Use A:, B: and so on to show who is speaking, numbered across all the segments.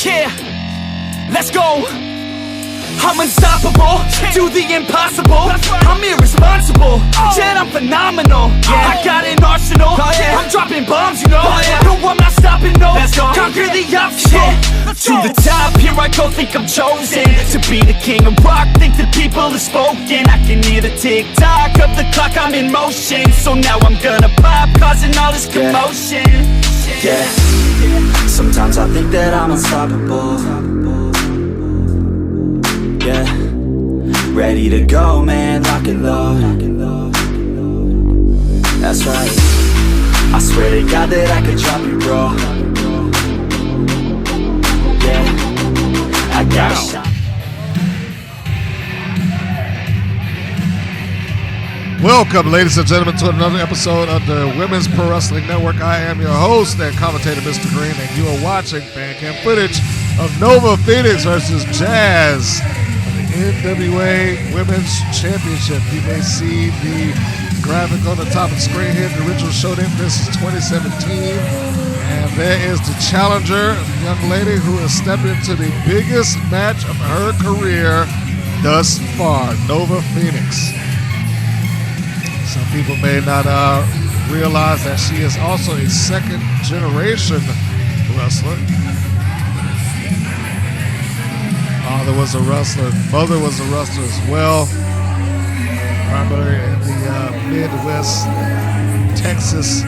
A: Yeah, let's go. I'm unstoppable, do the impossible. I'm irresponsible, yet I'm phenomenal. I got an arsenal, I'm dropping bombs, you know. No, I'm not stopping, no. Conquer the obstacle. To the top, here I go, think I'm chosen to be the king of rock, think the people have spoken. I can hear the tick-tock of the clock, I'm in motion. So now I'm gonna pop, causing all this commotion.
B: Yeah, sometimes I think that I'm unstoppable. Yeah, ready to go, man, lock it low. That's right, I swear to God that I could drop you, bro. Yeah, I got a shot.
C: Welcome, ladies and gentlemen, to another episode of the Women's Pro Wrestling Network. I am your host and commentator, Mr. Green, and you are watching fan cam footage of Nova Phoenix versus Jazz for the NWA Women's Championship. You may see the graphic on the top of the screen here. The original show date. This is 2017. And there is the challenger, a young lady who has stepped into the biggest match of her career thus far, Nova Phoenix. Some people may not realize that she is also a second-generation wrestler. Father was a wrestler, mother was a wrestler as well. Primarily in the Midwest, Texas,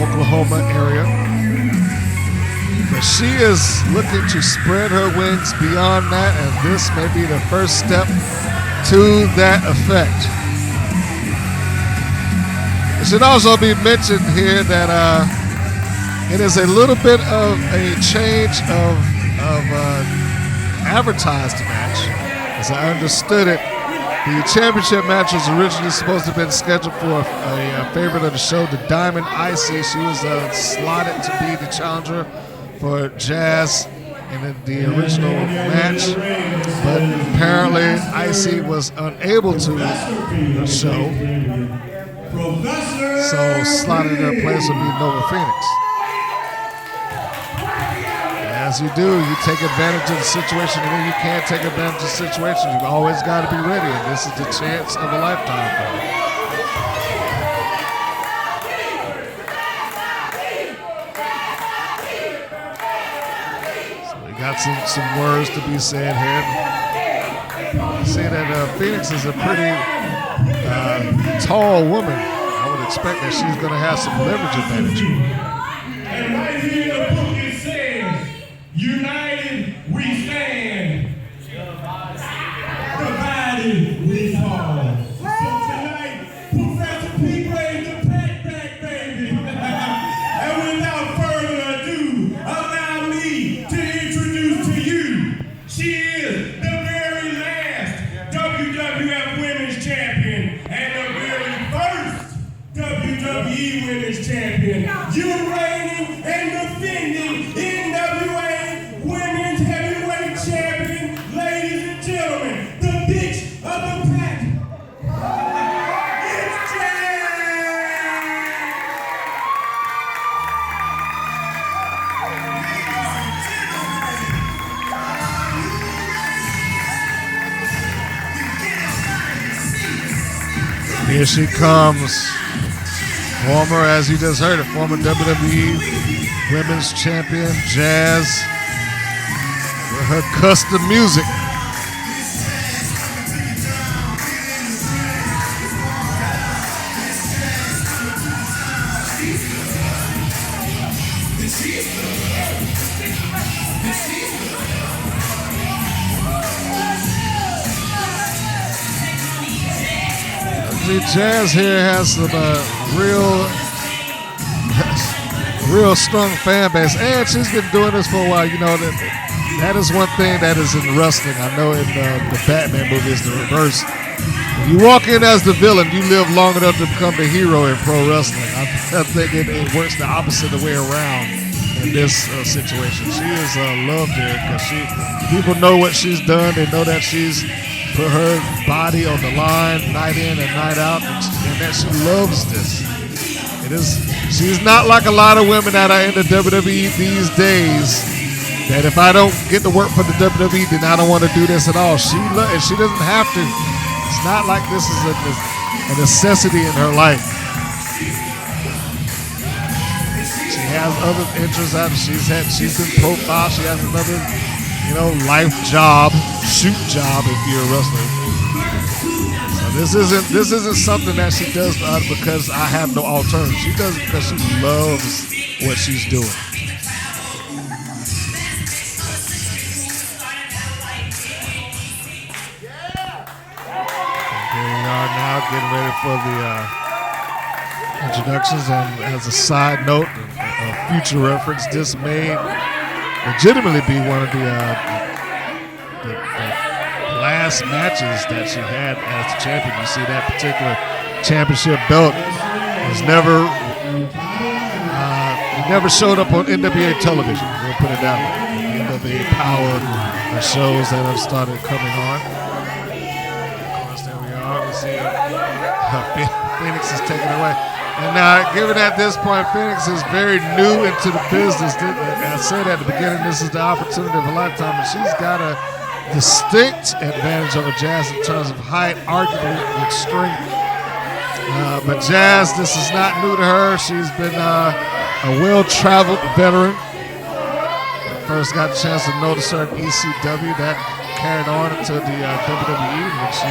C: Oklahoma area. But she is looking to spread her wings beyond that, and this may be the first step to that effect. It should also be mentioned here that it is a little bit of a change of advertised match. As I understood it, the championship match was originally supposed to have been scheduled for a favorite of the show, the Diamond Icee. She was slotted to be the challenger for Jazz in the original match, but apparently Icee was unable to show. So slotted in her place would be Nova Phoenix. As you do, you take advantage of the situation, and when you can't take advantage of the situation, you've always got to be ready, and this is the chance of a lifetime for you. So we got some words to be said here. You see that Phoenix is a pretty tall woman. I would expect that she's going to have some leverage advantage.
D: And right here the book it says, united we stand, divided we fall. So tonight, Professor P. Gray's the pack back, baby. And without further ado, allow me to introduce to you, she is the very last WWF Women's Champion and the very first WWE Women's Champion. You're reigning and defending NWA Women's Heavyweight Champion, ladies and gentlemen, the bitch of the pack. It's
C: Jazz. Here she comes. Former, as you just heard, a former WWE Women's Champion, Jazz, with her custom music. See, Jazz here has some real strong fan base, and she's been doing this for a while. You know, that is one thing that is in wrestling. I know in the Batman movie is the reverse. If you walk in as the villain, you live long enough to become the hero in pro wrestling. I think it works the opposite way around in this situation. She is loved here because people know what she's done. They know that she's put her body on the line night in and night out, and that she loves this. She's not like a lot of women that are in the WWE these days that if I don't get to work for the WWE, then I don't want to do this at all. And she doesn't have to. It's not like this is a necessity in her life. She has other interests out. She's been profiled. She has another, life job, shoot job if you're a wrestler. So this isn't something that she does because I have no alternative. She does it because she loves what she's doing. Here we are now getting ready for the introductions. And as a side note, a future reference, this may legitimately be one of the last matches that she had as the champion. You see that particular championship belt was never showed up on NWA television. We'll put it that way. NWA Power shows that have started coming on. Of course, there we are. We see Phoenix is taken away. And now, given at this point, Phoenix is very new into the business. I said at the beginning, this is the opportunity of a lifetime, and she's got a distinct advantage over Jazz in terms of height, arguably with strength. But Jazz, this is not new to her. She's been a well-traveled veteran. First got a chance to notice her in ECW. That carried on into the WWE, and she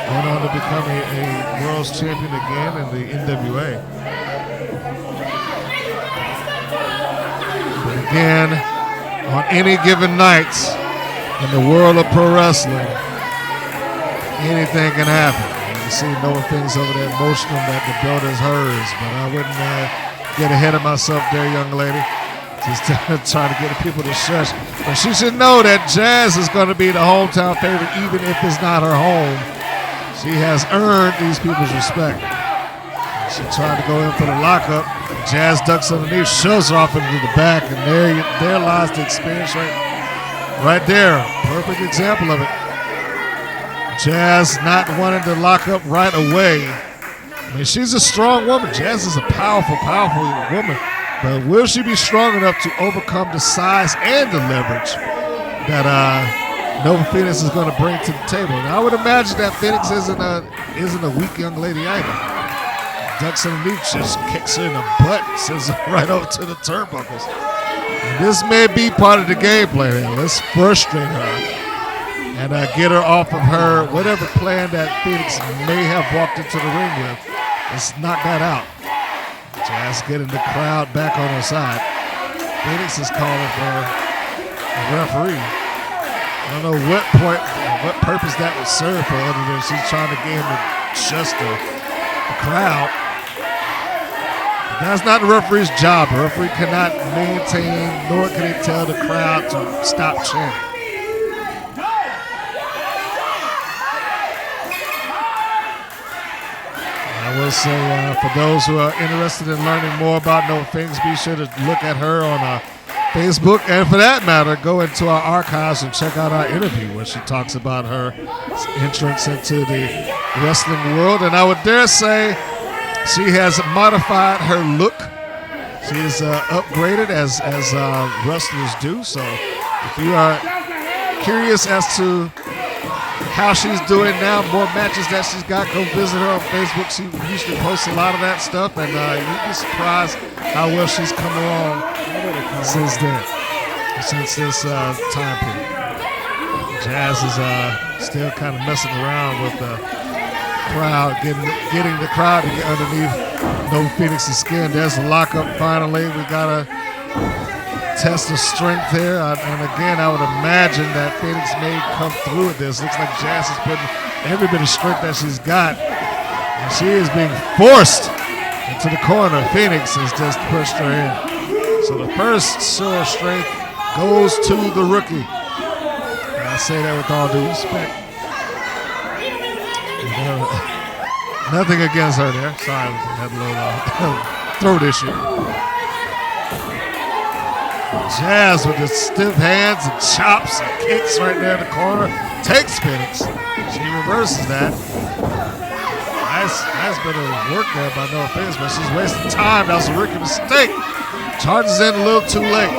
C: went on to become a world's champion again in the NWA. But again, on any given night in the world of pro wrestling, anything can happen. You see Noah things over there emotional that the belt is hers, but I wouldn't get ahead of myself there, young lady. Just trying to get the people to shush. But she should know that Jazz is going to be the hometown favorite, even if it's not her home. She has earned these people's respect. She tried to go in for the lockup. Jazz ducks underneath, shoves her off into the back, and there lies the experience right there. Perfect example of it. Jazz not wanting to lock up right away. I mean, she's a strong woman. Jazz is a powerful, powerful woman. But will she be strong enough to overcome the size and the leverage that Nova Phoenix is going to bring to the table? And I would imagine that Phoenix isn't a weak young lady either. Ducks underneath, just kicks her in the butt, sends her right over to the turnbuckles. And this may be part of the gameplay here. Let's frustrate her and get her off of her whatever plan that Phoenix may have walked into the ring with. Let's knock that out. Jazz getting the crowd back on her side. Phoenix is calling for a referee. I don't know what purpose that would serve for, other than she's trying to get him to adjust the crowd. But that's not the referee's job. The referee cannot maintain, nor can he tell the crowd to stop chanting. I will say, for those who are interested in learning more about Nova Phoenix, be sure to look at her on Facebook, and for that matter, go into our archives and check out our interview where she talks about her entrance into the wrestling world. And I would dare say she has modified her look. She is upgraded as wrestlers do. So if you are curious as to how she's doing now, more matches that she's got, go visit her on Facebook. She usually posts a lot of that stuff, and you'd be surprised how well she's come along since then, since this time period. Jazz is still kind of messing around with the crowd, getting the crowd to get underneath Nova Phoenix's skin. There's the lockup finally. We got to test of strength here, and again, I would imagine that Phoenix may come through with this. Looks like Jazz is putting every bit of strength that she's got, and she is being forced into the corner. Phoenix has just pushed her in. So the first show of strength goes to the rookie. And I say that with all due respect. Nothing against her there. Sorry, I had a little throat issue. Jazz with the stiff hands and chops and kicks right there in the corner. Takes Phoenix. She reverses that. Nice bit of work there by Nova Phoenix, but she's wasting time. That was a rookie mistake. Charges in a little too late.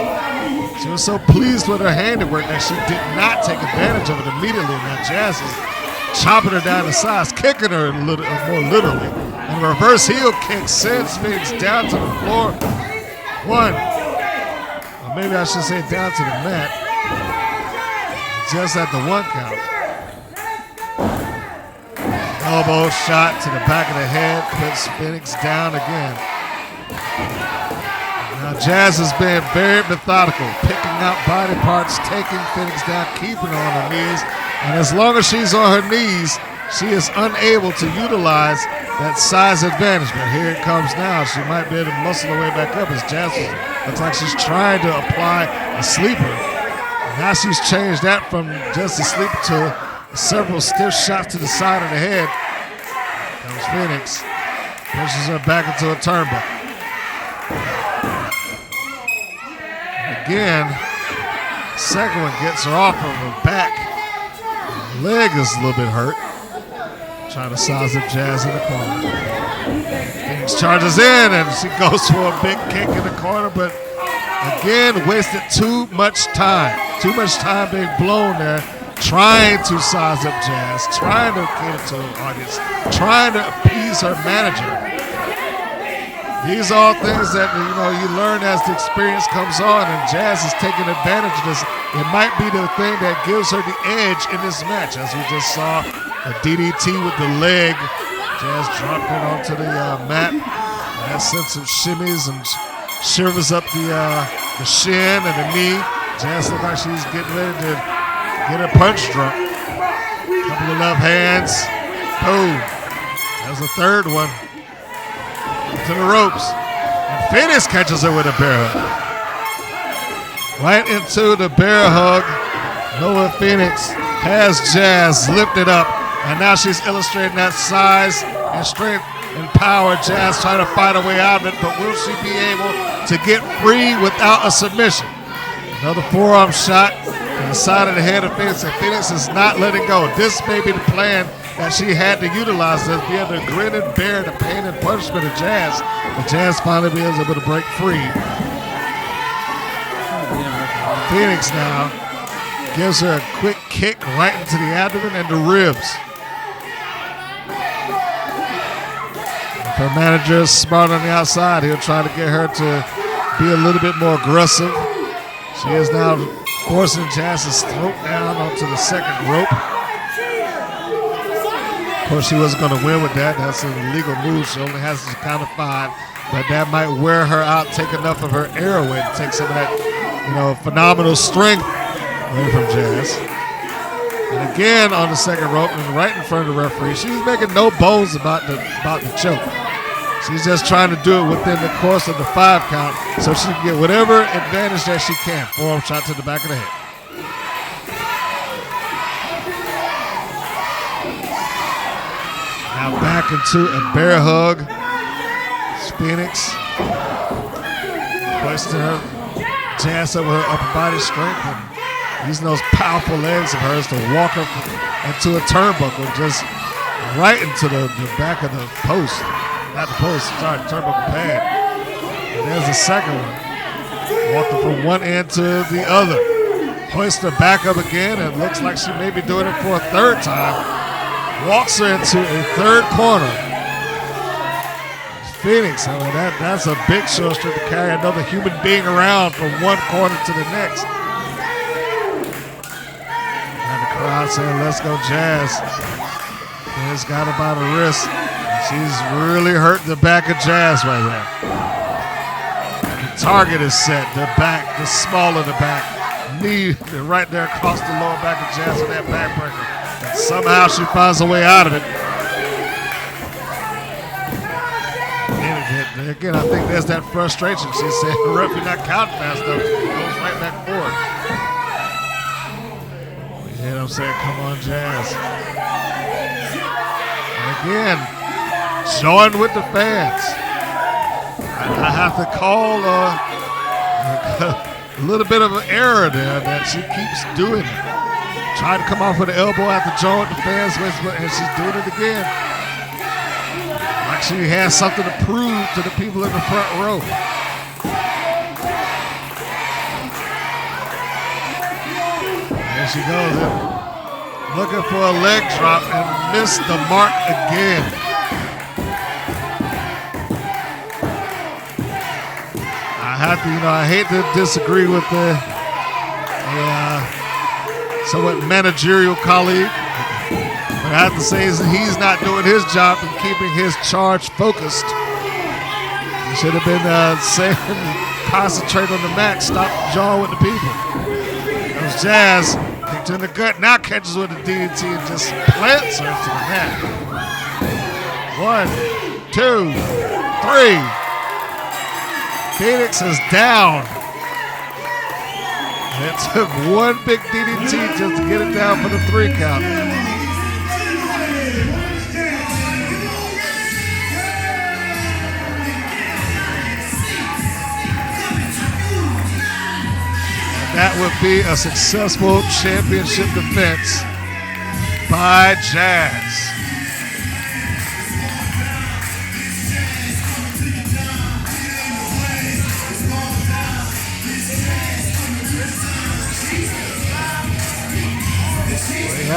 C: She was so pleased with her handiwork that she did not take advantage of it immediately. Now Jazz is chopping her down the sides, kicking her more literally. And reverse heel kick sends Phoenix down to the floor. One. Or maybe I should say down to the mat. Just at the 1 count. Elbow shot to the back of the head, puts Phoenix down again. Now Jazz has been very methodical, picking out body parts, taking Phoenix down, keeping her on her knees. And as long as she's on her knees, she is unable to utilize that size advantage. But here it comes now. She might be able to muscle her way back up as Jazz looks like she's trying to apply a sleeper. Now she's changed that from just a sleeper to several stiff shots to the side of the head. Comes Phoenix. Pushes her back into a turnbuckle. Again, second one gets her off of her back. Her leg is a little bit hurt. Trying to size up Jazz in the corner. Phoenix charges in and she goes for a big kick in the corner, but again, wasted too much time. Too much time being blown there, trying to size up Jazz, trying to cater to the audience, trying to appease her manager. These are all things that you learn as the experience comes on, and Jazz is taking advantage of this. It might be the thing that gives her the edge in this match, as we just saw a DDT with the leg. Jazz dropping onto the mat. And that sent some shimmies and shivers up the shin and the knee. Jazz looks like she's getting ready to get her punch drunk. Couple of left hands. Boom. There's a third one. To the ropes. And Phoenix catches her with a bear hug. Right into the bear hug. Nova Phoenix has Jazz lifted up. And now she's illustrating that size and strength and power. Jazz trying to fight her way out of it, but will she be able to get free without a submission? Another forearm shot to the side of the head of Phoenix, and Phoenix is not letting go. This may be the plan that she had to utilize to be able to grin and bear the pain and punishment of Jazz. But Jazz finally be able to break free. Phoenix now gives her a quick kick right into the abdomen and the ribs. If her manager is smart on the outside, he'll try to get her to be a little bit more aggressive. She is now forcing Jazz's throat down onto the second rope. Of course, she wasn't going to win with that. That's an illegal move. She only has to count of 5, but that might wear her out, take enough of her air away to take some of that, phenomenal strength away from Jazz. And again on the second rope and right in front of the referee. She's making no bones about the choke. She's just trying to do it within the course of the 5 count so she can get whatever advantage that she can. Forearm shot to the back of the head. Now back into a bear hug. It's Phoenix hoisting her Jazz up with her upper body strength and using those powerful legs of hers to walk her into a turnbuckle, just right into the back of the post. Not the post, sorry, the turnbuckle pad. And there's the second one. Walking from one end to the other. Hoists her back up again and looks like she may be doing it for a third time. Walks her into a third corner. Phoenix, that's a big shoulder to carry another human being around from one corner to the next. And the crowd saying, "Let's go, Jazz." Jazz got her by the wrist. She's really hurting the back of Jazz right there. The target is set, the back, the small of the back. Knee right there across the lower back of Jazz with that backbreaker. And somehow she finds a way out of it. And again, I think there's that frustration. She said, "The ref, you're not counting fast enough." Goes right back forward. You hear what I'm saying? Come on, Jazz. And again, join with the fans. I have to call a little bit of an error there that she keeps doing it. Trying to come off with an elbow after join with the fans, and she's doing it again. Like she has something to prove to the people in the front row. There she goes in. Looking for a leg drop and missed the mark again. I hate to disagree with the somewhat managerial colleague, but I have to say he's not doing his job in keeping his charge focused. He should have been saying, concentrate on the match, stop jawing with the people. That was Jazz, kicked in the gut, now catches with the DDT and just plants her into the mat. 1, 2, 3. Phoenix is down. It took one big DDT just to get it down for the 3 count. That would be a successful championship defense by Jazz. You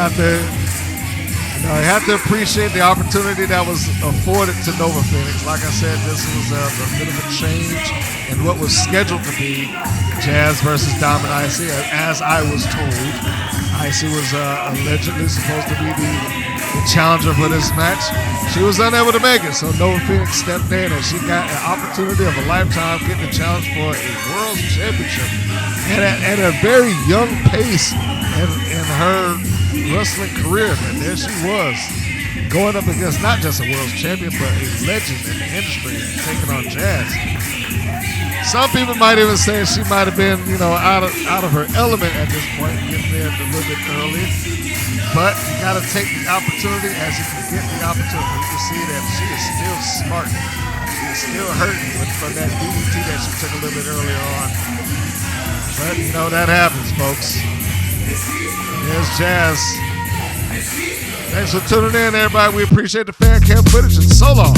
C: have to appreciate the opportunity that was afforded to Nova Phoenix. Like I said, this was a bit of a change in what was scheduled to be Jazz versus Diamond Icee. As I was told, Icee was allegedly supposed to be the challenger for this match. She was unable to make it, so Nova Phoenix stepped in and she got an opportunity of a lifetime getting a challenge for a World Championship at a very young pace in her wrestling career. And there she was, going up against not just a world champion, but a legend in the industry, taking on Jazz. Some people might even say she might have been, out of her element at this point, getting there a little bit early. But you got to take the opportunity as you can get the opportunity. You can see that she is still smart. She is still hurting from that DDT that she took a little bit earlier on. But that happens, folks. There's Jazz. Thanks for tuning in, everybody. We appreciate the fan cam footage, and so long.